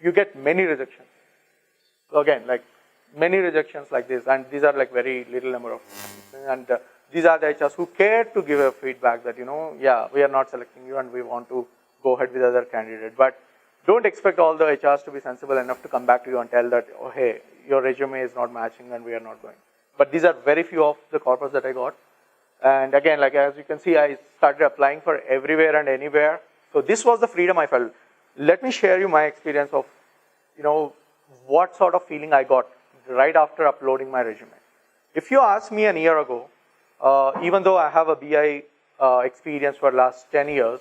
you get many rejections. So again, like many rejections like this, and these are like very little number of companies. And these are the HRs who care to give a feedback that, yeah, we are not selecting you and we want to go ahead with other candidate. But don't expect all the HRs to be sensible enough to come back to you and tell that, oh, hey, your resume is not matching and we are not going. But these are very few of the corpus that I got. And again, like as you can see, I started applying for everywhere and anywhere. So this was the freedom I felt. Let me share you my experience of, what sort of feeling I got right after uploading my resume. If you asked me a year ago, even though I have a BI experience for the last 10 years,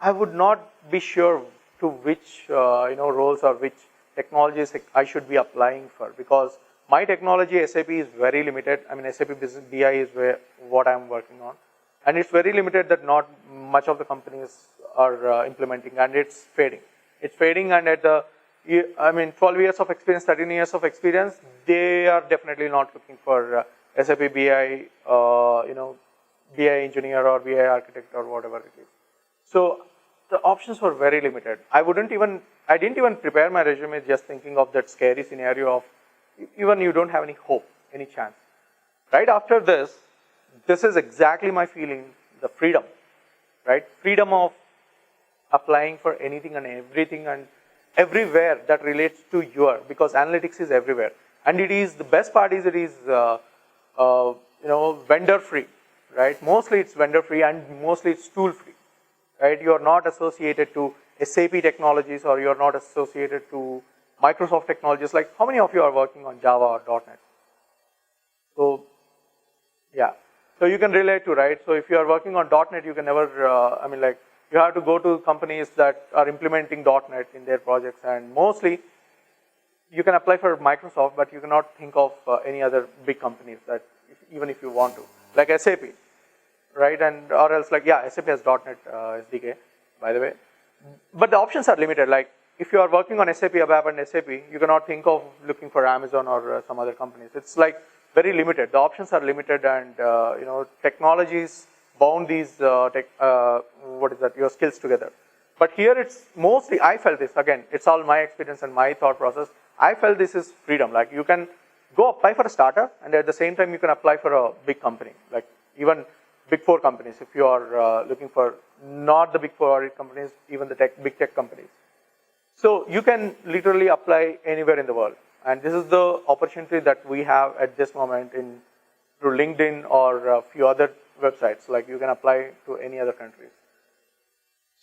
I would not be sure to which roles or which technologies I should be applying for, because my technology SAP is very limited. I mean, SAP Business BI is what I'm working on, and it's very limited that not much of the companies are implementing, and it's fading. It's fading, and at the 12 years of experience, 13 years of experience, they are definitely not looking for SAP BI, BI engineer or BI architect or whatever it is. So the options were very limited. I didn't even prepare my resume just thinking of that scary scenario of even you don't have any hope, any chance. Right after this is exactly my feeling, the freedom, right? Freedom of applying for anything and everything and everywhere that relates to your, because analytics is everywhere. And it is, the best part is it is, vendor free, right? Mostly it's vendor free and mostly it's tool free, right? You are not associated to SAP technologies or you are not associated to Microsoft technologies. Like how many of you are working on Java or .NET? So, yeah. So you can relate to, right? So if you are working on .NET, you can never, you have to go to companies that are implementing .NET in their projects, and mostly you can apply for Microsoft, but you cannot think of any other big companies that even if you want to, like SAP, right? And or else like, yeah, SAP has .NET SDK, by the way. But the options are limited. Like if you are working on SAP ABAP and SAP, you cannot think of looking for Amazon or some other companies. It's like very limited. The options are limited, and technologies bound these your skills together. But here it's mostly, I felt this, again, it's all my experience and my thought process. I felt this is freedom. Like you can go apply for a startup, and at the same time you can apply for a big company, like even big 4 companies if you are looking for not the big 4 audit companies, even the big tech companies. So you can literally apply anywhere in the world. And this is the opportunity that we have at this moment through LinkedIn or a few other websites. Like you can apply to any other countries.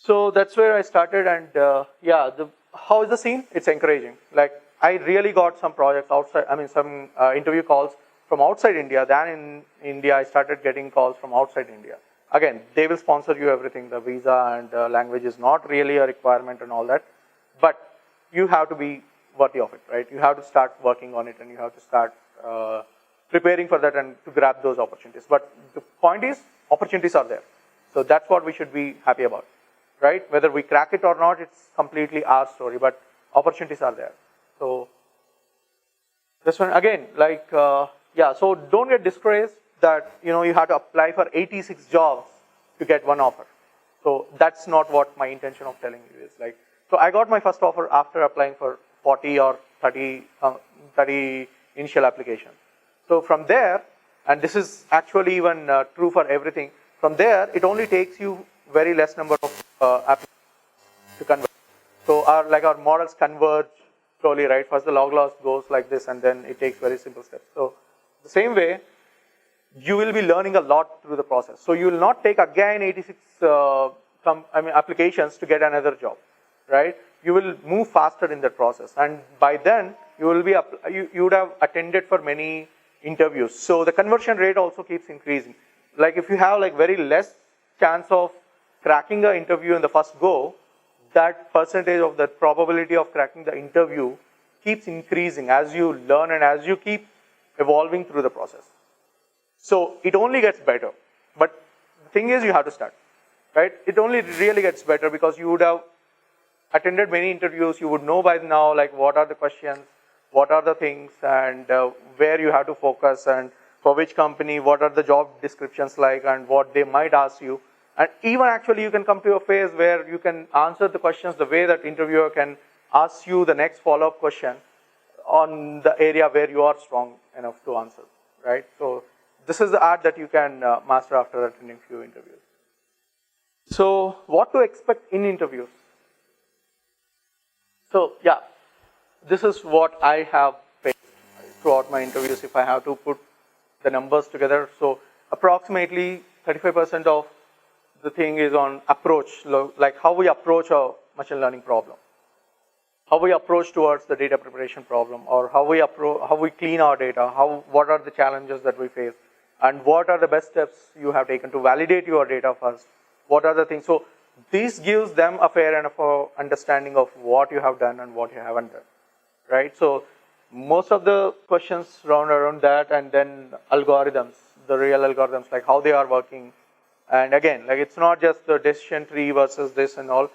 So that's where I started, and how is the scene? It's encouraging. Like I really got some projects outside, some interview calls from outside India. Then in India, I started getting calls from outside India. Again, they will sponsor you everything. The visa and language is not really a requirement and all that. But you have to be worthy of it, right? You have to start working on it, and you have to start preparing for that and to grab those opportunities. But the point is, opportunities are there. So that's what we should be happy about, right? Whether we crack it or not, it's completely our story, but opportunities are there. So this one, again, so don't get discouraged that, you have to apply for 86 jobs to get one offer. So that's not what my intention of telling you is. Like, so I got my first offer after applying for 40 or 30 initial applications. So from there, and this is actually even true for everything, from there, it only takes you very less number of applications to convert. So our models converge slowly, right? First the log loss goes like this, and then it takes very simple steps. So the same way, you will be learning a lot through the process. So you will not take again 86 applications to get another job, right? You will move faster in that process, and by then you will be you would have attended for many interviews. So the conversion rate also keeps increasing. Like if you have like very less chance of cracking the interview in the first go, that percentage of the probability of cracking the interview keeps increasing as you learn and as you keep evolving through the process. So it only gets better. But the thing is, you have to start, right? It only really gets better because you would have attended many interviews. You would know by now like what are the questions, what are the things, and where you have to focus, and for which company, what are the job descriptions like, and what they might ask you. And even actually you can come to a phase where you can answer the questions the way that interviewer can asks you the next follow-up question on the area where you are strong enough to answer, right? So this is the art that you can master after attending few interviews. So what to expect in interviews? So yeah, this is what I have faced throughout my interviews if I have to put the numbers together. So approximately 35% of the thing is on approach, like how we approach a machine learning problem, how we approach towards the data preparation problem, or how we clean our data, what are the challenges that we face, and what are the best steps you have taken to validate your data first. What are the things? So this gives them a fair enough understanding of what you have done and what you haven't done, right? So most of the questions round around that, and then algorithms, the real algorithms, like how they are working. And again, like it's not just the decision tree versus this and all.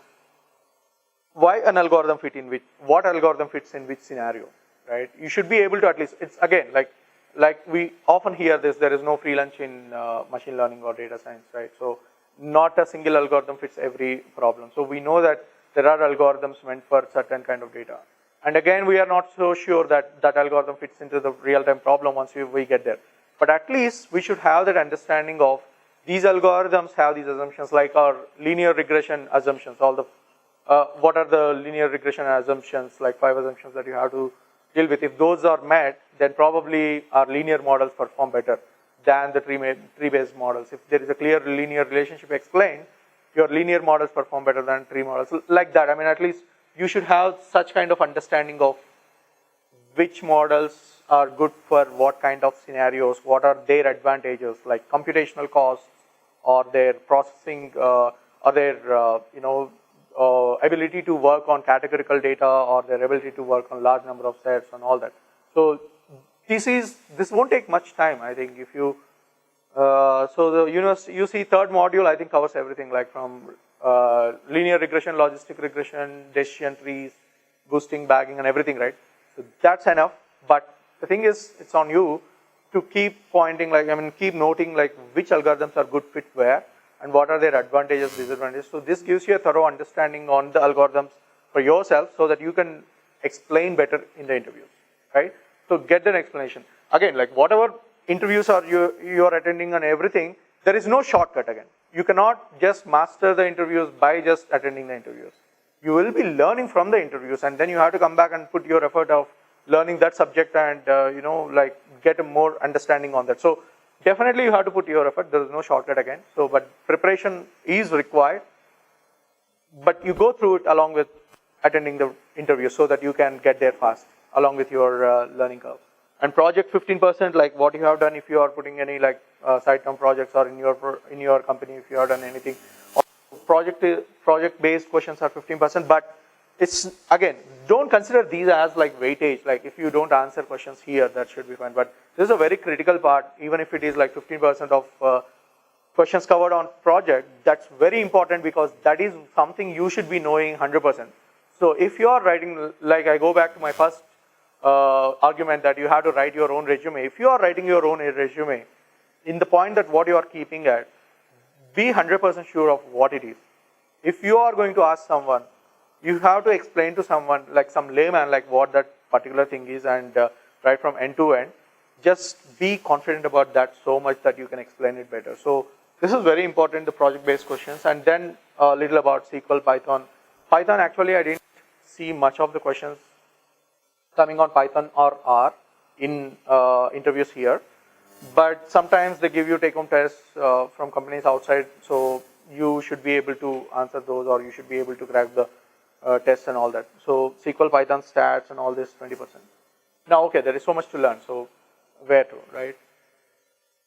Why an algorithm fit in which, what algorithm fits in which scenario, right? You should be able to at least, it's again, like we often hear this, there is no free lunch in machine learning or data science, right? So not a single algorithm fits every problem. So we know that there are algorithms meant for certain kind of data. And again, we are not so sure that that algorithm fits into the real-time problem once we get there. But at least we should have that understanding of these algorithms have these assumptions, like our linear regression assumptions, all the what are the linear regression assumptions, like 5 assumptions that you have to deal with. If those are met, then probably our linear models perform better than the tree-based models. If there is a clear linear relationship explained, your linear models perform better than tree models. Like that, I mean, at least you should have such kind of understanding of which models are good for what kind of scenarios, what are their advantages, like computational costs, or their processing, or their ability to work on categorical data, or their ability to work on large number of sets and all that. So this won't take much time, I think. If you so the UC third module, I think, covers everything, like from linear regression, logistic regression, decision trees, boosting, bagging, and everything, right? So that's enough. But the thing is, it's on you to keep pointing, like, I mean, keep noting, like, which algorithms are good fit where, and what are their advantages, disadvantages. So this gives you a thorough understanding on the algorithms for yourself, so that you can explain better in the interviews, right? So get an explanation. Again, like whatever interviews are you are attending and everything, there is no shortcut again. You cannot just master the interviews by just attending the interviews. You will be learning from the interviews, and then you have to come back and put your effort of learning that subject and like get a more understanding on that. So definitely you have to put your effort. There is no shortcut again. So, but preparation is required, but you go through it along with attending the interview so that you can get there fast along with your learning curve. And project 15%, like what you have done, if you are putting any like side-term projects, or in your company if you have done anything. Project-based questions are 15%, but it's, again, don't consider these as like weightage. Like if you don't answer questions here, that should be fine. But this is a very critical part. Even if it is like 15% of questions covered on project, that's very important, because that is something you should be knowing 100%. So if you are writing, like I go back to my first argument that you have to write your own resume. If you are writing your own resume, in the point that what you are keeping at, be 100% sure of what it is. If you are going to ask someone, you have to explain to someone, like some layman, like what that particular thing is, and right from end to end. Just be confident about that so much that you can explain it better. So this is very important, the project-based questions. And then a little about SQL, Python. Python, actually, I didn't see much of the questions coming on Python or R in interviews here. But sometimes they give you take-home tests from companies outside, so you should be able to answer those, or you should be able to crack the tests and all that. So SQL, Python, stats, and all this 20%. Now, okay, there is so much to learn. So where to, right?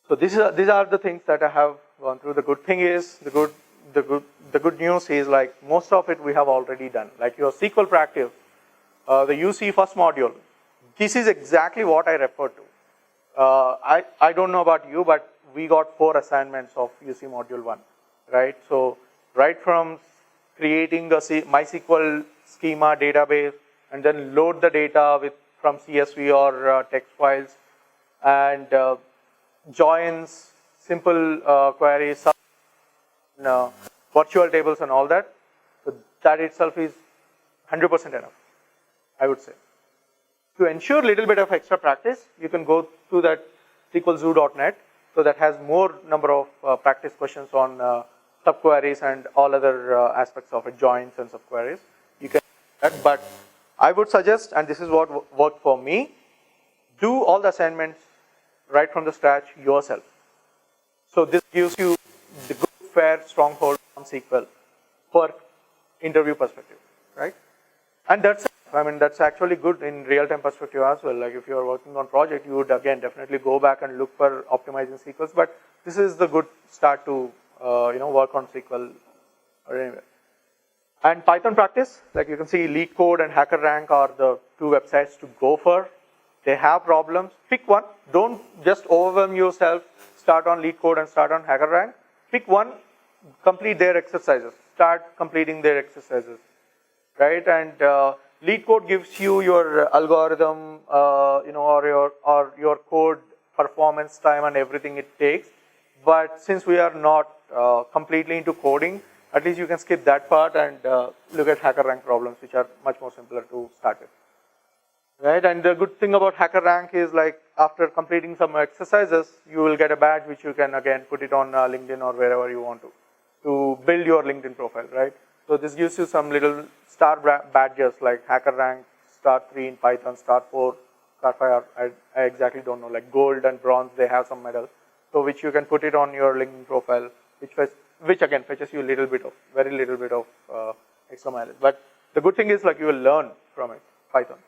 So these are the things that I have gone through. The good thing is, the good news is, like most of it we have already done. Like your SQL practice, the UC first module. This is exactly what I refer to. I don't know about you, but we got 4 assignments of UC module 1, right? So right from creating a MySQL schema database, and then load the data from CSV or text files, and joins, simple queries, virtual tables and all that. So that itself is 100% enough. I would say. To ensure a little bit of extra practice, you can go to that SQLzoo.net. So that has more number of practice questions on subqueries and all other aspects of it, joins and subqueries. You can do that, but I would suggest, and this is what worked for me, do all the assignments right from the scratch yourself. So this gives you the good, fair stronghold on SQL for interview perspective, right? And that's, I mean, that's actually good in real-time perspective as well. Like if you are working on project, you would again definitely go back and look for optimizing SQLs. But this is the good start to work on SQL or anywhere. And Python practice, like you can see, LeetCode and HackerRank are the two websites to go for. They have problems. Pick one. Don't just overwhelm yourself. Start on LeetCode and start on HackerRank. Pick one. Complete their exercises. Start completing their exercises, right? And LeetCode gives you your algorithm, or your code performance time and everything it takes. But since we are not completely into coding, at least you can skip that part and look at HackerRank problems, which are much more simpler to start with, right? And the good thing about HackerRank is, like, after completing some exercises, you will get a badge which you can again put it on LinkedIn or wherever you want to build your LinkedIn profile, right? So this gives you some little star badges like HackerRank, star 3 in Python, star 4, star 5, I exactly don't know, like gold and bronze, they have some medals. So which you can put it on your LinkedIn profile, which again fetches you a little bit of, very little bit of extra mileage. But the good thing is, like, you will learn from it, Python.